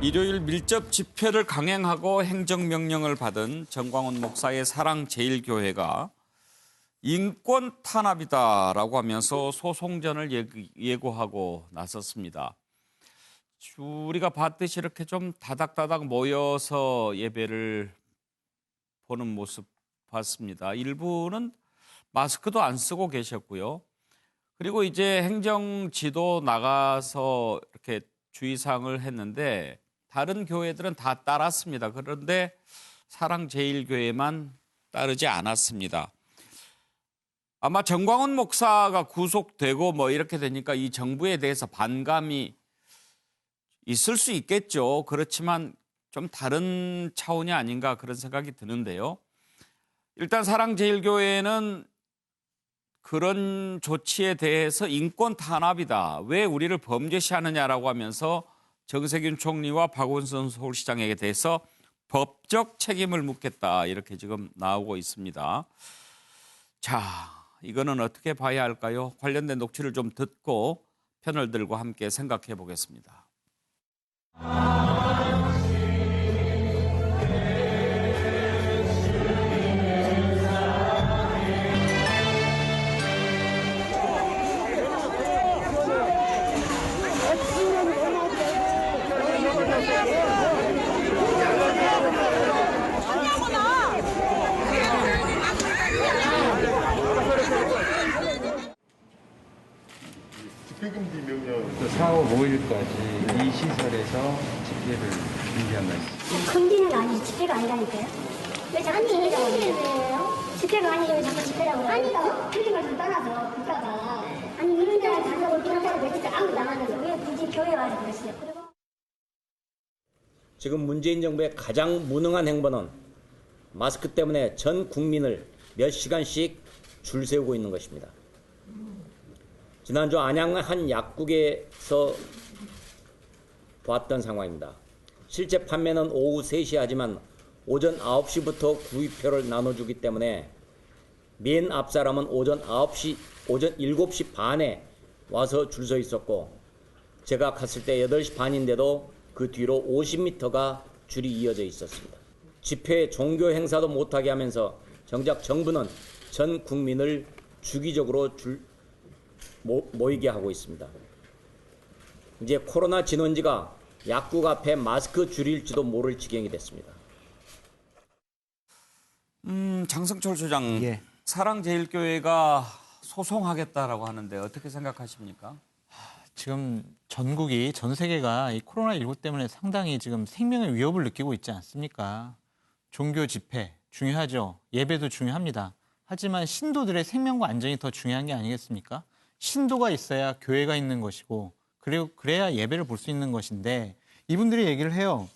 일요일 밀접 집회를 강행하고 행정명령을 받은 정광훈 목사의 사랑제일교회가 인권 탄압이다라고 하면서 소송전을 예고하고 나섰습니다. 우리가 봤듯이 이렇게 좀 다닥다닥 모여서 예배를 보는 모습 봤습니다. 일부는 마스크도 안 쓰고 계셨고요. 그리고 이제 행정지도 나가서 이렇게 주의사항을 했는데 다른 교회들은 다 따랐습니다. 그런데 사랑제일교회만 따르지 않았습니다. 아마 정광훈 목사가 구속되고 뭐 이렇게 되니까 이 정부에 대해서 반감이 있을 수 있겠죠. 그렇지만 좀 다른 차원이 아닌가 그런 생각이 드는데요. 일단 사랑제일교회는 그런 조치에 대해서 인권 탄압이다. 왜 우리를 범죄시하느냐라고 하면서 정세균 총리와 박원순 서울시장에게 대해서 법적 책임을 묻겠다. 이렇게 지금 나오고 있습니다. 자, 이거는 어떻게 봐야 할까요? 관련된 녹취를 좀 듣고 패널들과 함께 생각해 보겠습니다. 집회금지 명령 4월 5일까지 이 시설에서 집회를 준비한다 했습니다. 금지는 아니지 집회가 아니라니까요. 왜 자꾸 집회라고 해요? 집회가 아니고 왜 자꾸 집회라고 해요? 아니다. 틀린 걸좀 떠나서 국가가 아니 이런 데를 단독으로 그렇다고 그랬을 아무도 안 하면서 왜 굳이 교회 와서 그랬어요? 그리고 지금 문재인 정부의 가장 무능한 행보는 마스크 때문에 전 국민을 몇 시간씩 줄 세우고 있는 것입니다. 지난주 안양 한 약국에서 보았던 상황입니다. 실제 판매는 오후 3시에 하지만 오전 9시부터 구입표를 나눠주기 때문에 맨 앞 사람은 오전 7시 반에 와서 줄 서 있었고 제가 갔을 때 8시 반인데도 그 뒤로 50m가 줄이 이어져 있었습니다. 집회, 종교 행사도 못하게 하면서 정작 정부는 전 국민을 주기적으로 모이게 하고 있습니다. 이제 코로나 진원지가 약국 앞에 마스크 줄일지도 모를 지경이 됐습니다. 장성철 소장, 예. 사랑제일교회가 소송하겠다라고 하는데 어떻게 생각하십니까? 지금 전국이 전 세계가 이 코로나19 때문에 상당히 지금 생명의 위협을 느끼고 있지 않습니까? 종교 집회 중요하죠. 예배도 중요합니다. 하지만 신도들의 생명과 안전이 더 중요한 게 아니겠습니까? 신도가 있어야 교회가 있는 것이고 그리고 그래야 예배를 볼 수 있는 것인데 이분들이 얘기를 해요.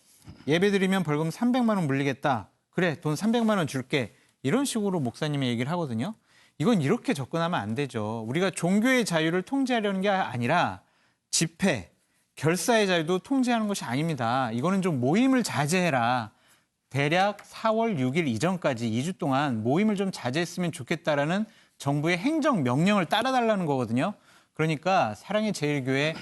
예배 드리면 벌금 300만 원 물리겠다. 그래, 돈 300만 원 줄게. 이런 식으로 목사님이 얘기를 하거든요. 이건 이렇게 접근하면 안 되죠. 우리가 종교의 자유를 통제하려는 게 아니라 집회, 결사의 자유도 통제하는 것이 아닙니다. 이거는 좀 모임을 자제해라. 대략 4월 6일 이전까지 2주 동안 모임을 좀 자제했으면 좋겠다라는 정부의 행정명령을 따라달라는 거거든요. 그러니까 사랑의 제일교회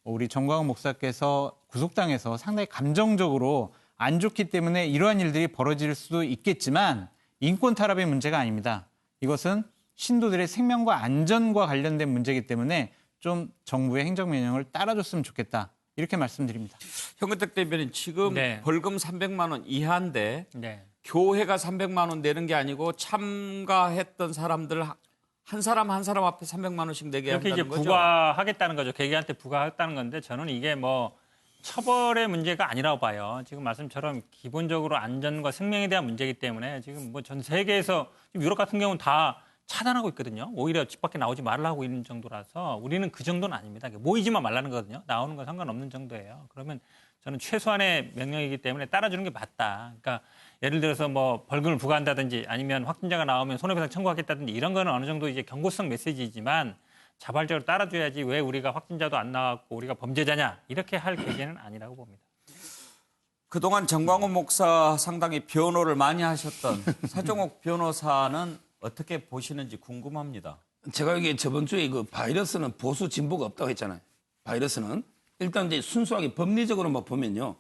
우리 정광훈 목사께서 구속당해서 상당히 감정적으로 안 좋기 때문에 이러한 일들이 벌어질 수도 있겠지만 인권 탄압의 문제가 아닙니다. 이것은 신도들의 생명과 안전과 관련된 문제이기 때문에 좀 정부의 행정명령을 따라줬으면 좋겠다. 이렇게 말씀드립니다. 현근택 대변인 지금 네. 벌금 300만 원 이하인데 네. 교회가 300만 원 내는 게 아니고 참가했던 사람들 한 사람 한 사람 앞에 300만 원씩 내게 이렇게 이제 한다는 거죠? 부과하겠다는 거죠. 개개한테 부과하겠다는 건데 저는 이게 뭐 처벌의 문제가 아니라고 봐요. 지금 말씀처럼 기본적으로 안전과 생명에 대한 문제이기 때문에 지금 뭐 전 세계에서 지금 유럽 같은 경우는 다 차단하고 있거든요. 오히려 집 밖에 나오지 말라고 있는 정도라서 우리는 그 정도는 아닙니다. 모이지만 말라는 거거든요. 나오는 건 상관없는 정도예요. 그러면 저는 최소한의 명령이기 때문에 따라주는 게 맞다. 그러니까 예를 들어서 뭐 벌금을 부과한다든지 아니면 확진자가 나오면 손해배상 청구하겠다든지 이런 거는 어느 정도 이제 경고성 메시지지만 자발적으로 따라줘야지 왜 우리가 확진자도 안 나왔고 우리가 범죄자냐 이렇게 할 계기는 아니라고 봅니다. 그동안 정광훈 목사 상당히 변호를 많이 하셨던 사종옥 변호사는 어떻게 보시는지 궁금합니다. 제가 여기 저번 주에 그 바이러스는 보수 진보가 없다고 했잖아요. 바이러스는 일단 이제 순수하게 법리적으로만 보면요.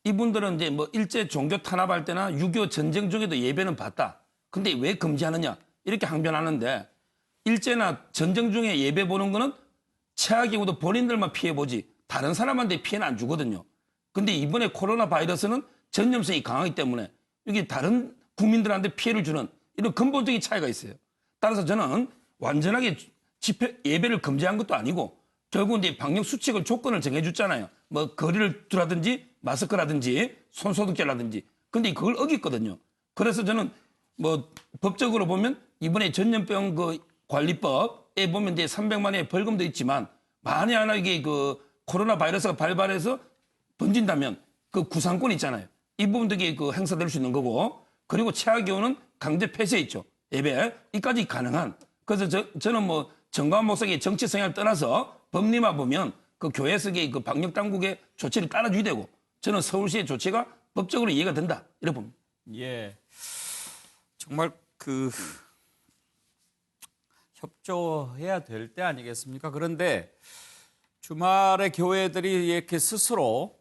이분들은 이제 뭐 일제 종교 탄압할 때나 6.25 전쟁 중에도 예배는 봤다. 근데 왜 금지하느냐? 이렇게 항변하는데 일제나 전쟁 중에 예배 보는 거는 최악의 경우도 본인들만 피해보지 다른 사람한테 피해는 안 주거든요. 근데 이번에 코로나 바이러스는 전염성이 강하기 때문에 이게 다른 국민들한테 피해를 주는 이런 근본적인 차이가 있어요. 따라서 저는 완전하게 집회 예배를 금지한 것도 아니고 결국 이제 방역 수칙을 조건을 정해줬잖아요. 뭐 거리를 두라든지 마스크라든지 손소독제라든지. 근데 그걸 어겼거든요. 그래서 저는 뭐 법적으로 보면 이번에 전염병 그 관리법에 보면 이제 300만 원의 벌금도 있지만 만에 하나 이게 그 코로나 바이러스가 발발해서 번진다면 그 구상권 있잖아요. 이 부분도 이게 그 행사될 수 있는 거고 그리고 최악의 경우는 강제 폐쇄 있죠. 예배 이까지 가능한. 그래서 저는 뭐 정광훈 목사의 정치 성향을 떠나서 법리만 보면 그 교회에서의 그 방역 당국의 조치를 따라줘야 되고 저는 서울시의 조치가 법적으로 이해가 된다 이렇게 봅니다. 예. 정말 그 협조해야 될 때 아니겠습니까? 그런데 주말에 교회들이 이렇게 스스로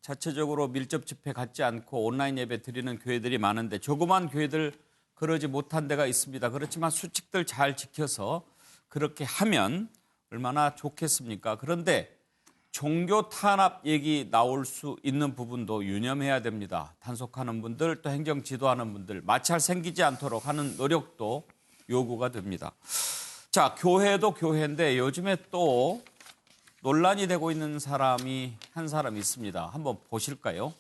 자체적으로 밀접 집회 갖지 않고 온라인 예배 드리는 교회들이 많은데 조그만 교회들 그러지 못한 데가 있습니다. 그렇지만 수칙들 잘 지켜서 그렇게 하면 얼마나 좋겠습니까? 그런데 종교 탄압 얘기 나올 수 있는 부분도 유념해야 됩니다. 단속하는 분들 또 행정 지도하는 분들 마찰 생기지 않도록 하는 노력도 요구가 됩니다. 자, 교회도 교회인데 요즘에 또 논란이 되고 있는 사람이 한 사람 있습니다. 한번 보실까요?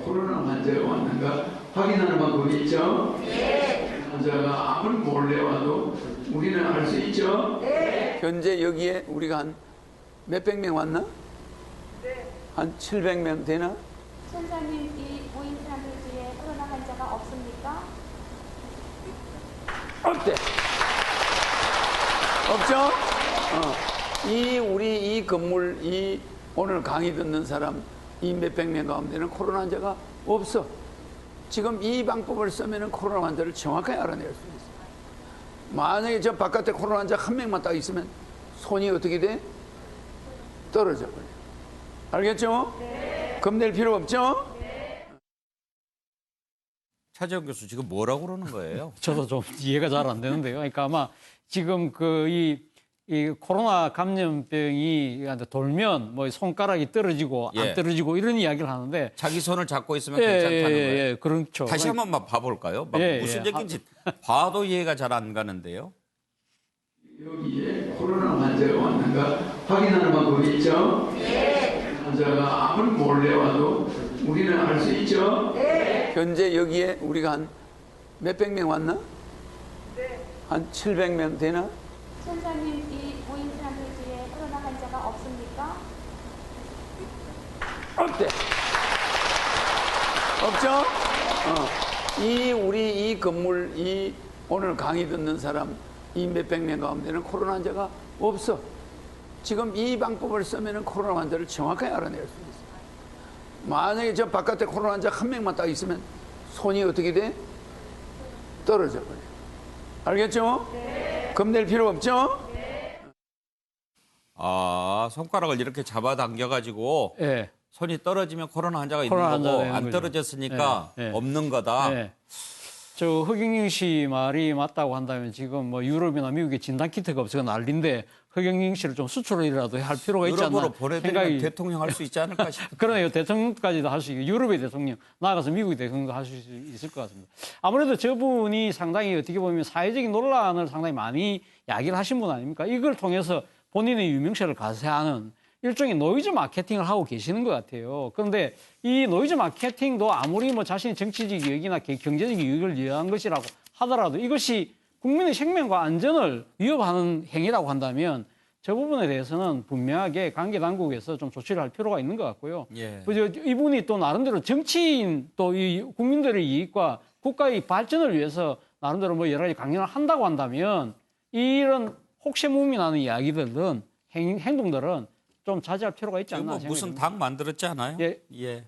코로나 환자가 왔는가 확인하는 방법이 있죠? 네. 환자가 아무리 몰래 와도 우리는 알 수 있죠? 네. 현재 여기에 우리가 한 몇백 명 왔나? 네. 한 700명 되나? 선생님, 이 모인 사람들 중에 코로나 환자가 없습니까? 없대. 없죠? 우리 이 건물, 오늘 강의 듣는 사람, 이 몇백 명 가운데는 코로나 환자가 없어. 지금 이 방법을 쓰면 코로나 환자를 정확하게 알아낼 수 있어. 만약에 저 바깥에 코로나 환자 한 명만 딱 있으면 손이 어떻게 돼? 떨어져 버려. 알겠죠? 네. 겁낼 필요 없죠? 네. 차재원 교수 지금 뭐라고 그러는 거예요? 저도 좀 이해가 잘 안 되는데요. 그러니까 아마 지금 이 코로나 감염병이 돌면 뭐 손가락이 떨어지고 예. 안 떨어지고 이런 이야기를 하는데 자기 손을 잡고 있으면 괜찮다는 거예요. 예, 그렇죠. 다시 한번 봐볼까요? 막 예, 무슨 예. 얘기인지 봐도 이해가 잘 안 가는데요. 여기에 코로나 환자가 왔는가 확인하는 방법이 있죠? 네. 환자가 아무리 몰래 와도 우리는 알 수 있죠? 네. 현재 여기에 우리가 한 몇백 명 왔나? 네. 한 700명 되나? 선생님, 이 모인 사람들 중에 코로나 환자가 없습니까? 없대. 없죠? 우리 이 건물, 오늘 강의 듣는 사람, 이 몇백 명 가운데는 코로나 환자가 없어. 지금 이 방법을 쓰면 코로나 환자를 정확하게 알아낼 수 있어. 만약에 저 바깥에 코로나 환자 한 명만 딱 있으면 손이 어떻게 돼? 떨어져 버려. 알겠죠? 네. 겁낼 필요 없죠? 네. 아, 손가락을 이렇게 잡아당겨가지고 예. 손이 떨어지면 코로나 환자가 있는 코로나 거고 환자가 안 있는 떨어졌으니까 예, 예. 없는 거다. 예. 저 허경영 씨 말이 맞다고 한다면 지금 뭐 유럽이나 미국에 진단키트가 없어서 난리인데 허경영 씨를 좀 수출이라도 할 필요가 있지 않나 유럽으로 보내드리면 대통령 할 수 있지 않을까 싶어요. 그러네요. 대통령까지도 할 수 있고 유럽의 대통령 나아가서 미국의 대통령도 할 수 있을 것 같습니다. 아무래도 저분이 상당히 어떻게 보면 사회적인 논란을 상당히 많이 야기를 하신 분 아닙니까? 이걸 통해서 본인의 유명세를 가세하는 일종의 노이즈 마케팅을 하고 계시는 것 같아요. 그런데 이 노이즈 마케팅도 아무리 뭐 자신의 정치적 이익이나 경제적 이익을 위한 것이라고 하더라도 이것이 국민의 생명과 안전을 위협하는 행위라고 한다면 저 부분에 대해서는 분명하게 관계 당국에서 좀 조치를 할 필요가 있는 것 같고요. 예. 이분이 또 나름대로 정치인 또 이 국민들의 이익과 국가의 발전을 위해서 나름대로 뭐 여러 가지 강연을 한다고 한다면 이런 혹세무민하는 이야기들은 행동들은 좀 자제할 필요가 있지 않나 뭐 무슨 생각합니다. 당 만들었지 않아요? 예. 예.